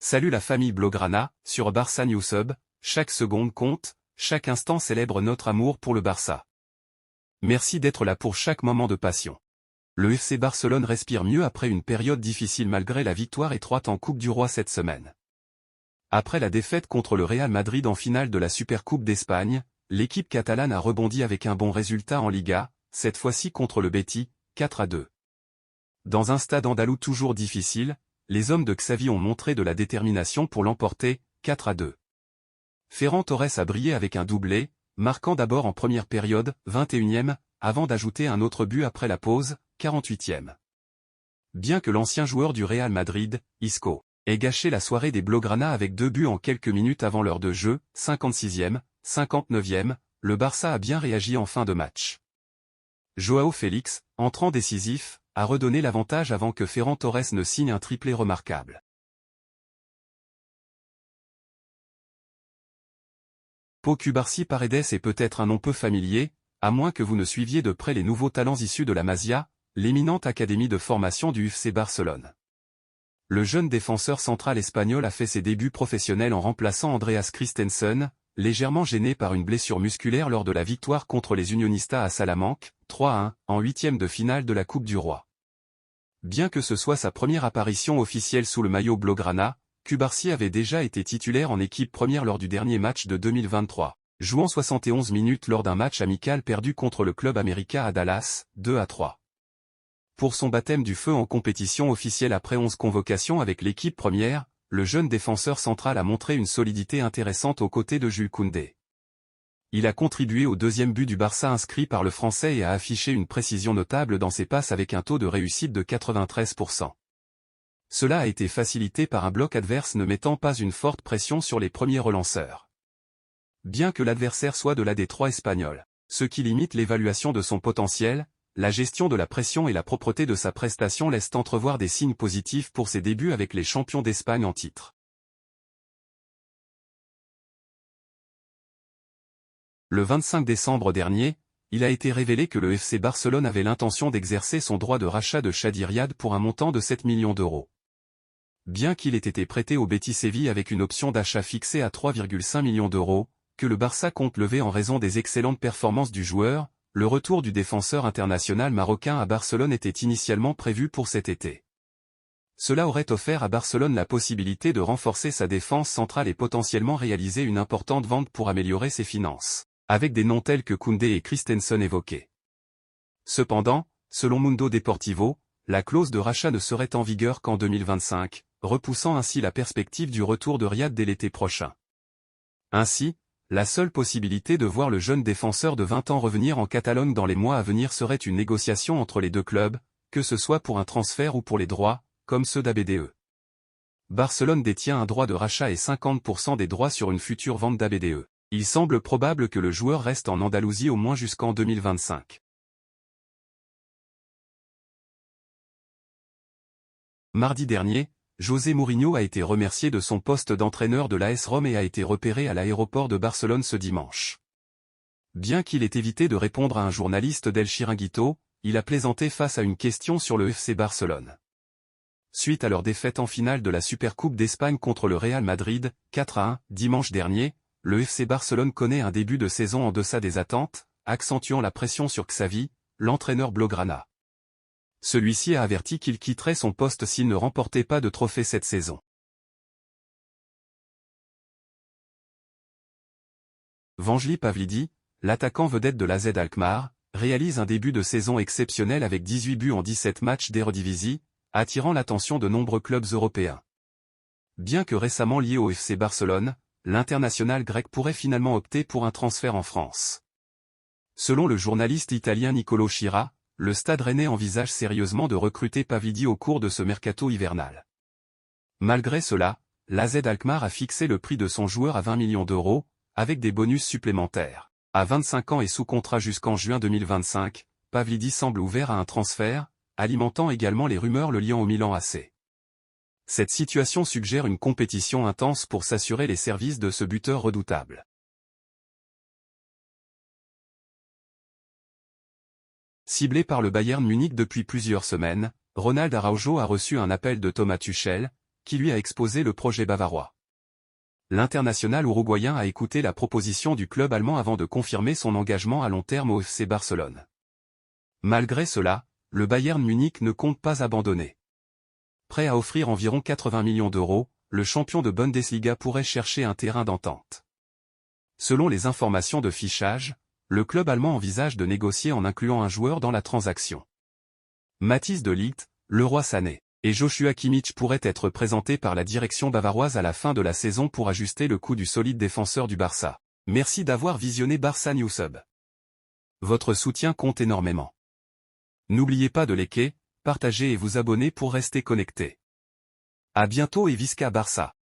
Salut la famille Blaugrana, sur Barça News Hub, chaque seconde compte, chaque instant célèbre notre amour pour le Barça. Merci d'être là pour chaque moment de passion. Le FC Barcelone respire mieux après une période difficile malgré la victoire étroite en Coupe du Roi cette semaine. Après la défaite contre le Real Madrid en finale de la Supercoupe d'Espagne, l'équipe catalane a rebondi avec un bon résultat en Liga, cette fois-ci contre le Betis, 4-2. Dans un stade andalou toujours difficile, les hommes de Xavi ont montré de la détermination pour l'emporter, 4-2. Ferran Torres a brillé avec un doublé, marquant d'abord en première période, 21e, avant d'ajouter un autre but après la pause, 48e. Bien que l'ancien joueur du Real Madrid, Isco, ait gâché la soirée des Blaugrana avec 2 buts en quelques minutes avant l'heure de jeu, 56e, 59e, le Barça a bien réagi en fin de match. Joao Félix, entrant décisif, a redonné l'avantage avant que Ferran Torres ne signe un triplé remarquable. Pau Cubarsí Paredes est peut-être un nom peu familier, à moins que vous ne suiviez de près les nouveaux talents issus de la Masia, l'éminente académie de formation du FC Barcelone. Le jeune défenseur central espagnol a fait ses débuts professionnels en remplaçant Andreas Christensen, légèrement gêné par une blessure musculaire lors de la victoire contre les Unionistas à Salamanque, 3-1, en huitième de finale de la Coupe du Roi. Bien que ce soit sa première apparition officielle sous le maillot Blaugrana, Cubarsí avait déjà été titulaire en équipe première lors du dernier match de 2023, jouant 71 minutes lors d'un match amical perdu contre le club américain à Dallas, 2-3. Pour son baptême du feu en compétition officielle après 11 convocations avec l'équipe première, le jeune défenseur central a montré une solidité intéressante aux côtés de Jules Koundé. Il a contribué au deuxième but du Barça inscrit par le Français et a affiché une précision notable dans ses passes avec un taux de réussite de 93%. Cela a été facilité par un bloc adverse ne mettant pas une forte pression sur les premiers relanceurs. Bien que l'adversaire soit de la D3 espagnole, ce qui limite l'évaluation de son potentiel, la gestion de la pression et la propreté de sa prestation laissent entrevoir des signes positifs pour ses débuts avec les champions d'Espagne en titre. Le 25 décembre dernier, il a été révélé que le FC Barcelone avait l'intention d'exercer son droit de rachat de Chadi Riad pour un montant de 7 millions d'euros. Bien qu'il ait été prêté au Betis Séville avec une option d'achat fixée à 3,5 millions d'euros, que le Barça compte lever en raison des excellentes performances du joueur, le retour du défenseur international marocain à Barcelone était initialement prévu pour cet été. Cela aurait offert à Barcelone la possibilité de renforcer sa défense centrale et potentiellement réaliser une importante vente pour améliorer ses finances, avec des noms tels que Koundé et Christensen évoqués. Cependant, selon Mundo Deportivo, la clause de rachat ne serait en vigueur qu'en 2025, repoussant ainsi la perspective du retour de Riad dès l'été prochain. Ainsi, la seule possibilité de voir le jeune défenseur de 20 ans revenir en Catalogne dans les mois à venir serait une négociation entre les deux clubs, que ce soit pour un transfert ou pour les droits, comme ceux d'ABDE. Barcelone détient un droit de rachat et 50% des droits sur une future vente d'ABDE. Il semble probable que le joueur reste en Andalousie au moins jusqu'en 2025. Mardi dernier, José Mourinho a été remercié de son poste d'entraîneur de l'AS Rome et a été repéré à l'aéroport de Barcelone ce dimanche. Bien qu'il ait évité de répondre à un journaliste d'El Chiringuito, il a plaisanté face à une question sur le FC Barcelone. Suite à leur défaite en finale de la Supercoupe d'Espagne contre le Real Madrid, 4-1, dimanche dernier, le FC Barcelone connaît un début de saison en deçà des attentes, accentuant la pression sur Xavi, l'entraîneur Blaugrana. Celui-ci a averti qu'il quitterait son poste s'il ne remportait pas de trophée cette saison. Vangelis Pavlidis, l'attaquant vedette de l'AZ Alkmaar, réalise un début de saison exceptionnel avec 18 buts en 17 matchs d'Eredivisie, attirant l'attention de nombreux clubs européens. Bien que récemment lié au FC Barcelone, l'international grec pourrait finalement opter pour un transfert en France. Selon le journaliste italien Nicolo Schira, le Stade Rennais envisage sérieusement de recruter Pavlidis au cours de ce mercato hivernal. Malgré cela, l'AZ Alkmaar a fixé le prix de son joueur à 20 millions d'euros, avec des bonus supplémentaires. À 25 ans et sous contrat jusqu'en juin 2025, Pavlidis semble ouvert à un transfert, alimentant également les rumeurs le liant au Milan AC. Cette situation suggère une compétition intense pour s'assurer les services de ce buteur redoutable. Ciblé par le Bayern Munich depuis plusieurs semaines, Ronald Araujo a reçu un appel de Thomas Tuchel, qui lui a exposé le projet bavarois. L'international uruguayen a écouté la proposition du club allemand avant de confirmer son engagement à long terme au FC Barcelone. Malgré cela, le Bayern Munich ne compte pas abandonner. Prêt à offrir environ 80 millions d'euros, le champion de Bundesliga pourrait chercher un terrain d'entente. Selon les informations de fichage, le club allemand envisage de négocier en incluant un joueur dans la transaction. Matthijs de Ligt, Leroy Sané et Joshua Kimmich pourraient être présentés par la direction bavaroise à la fin de la saison pour ajuster le coût du solide défenseur du Barça. Merci d'avoir visionné Barça Newsub. Votre soutien compte énormément. N'oubliez pas de liker, partager et vous abonner pour rester connecté. À bientôt et Visca Barça.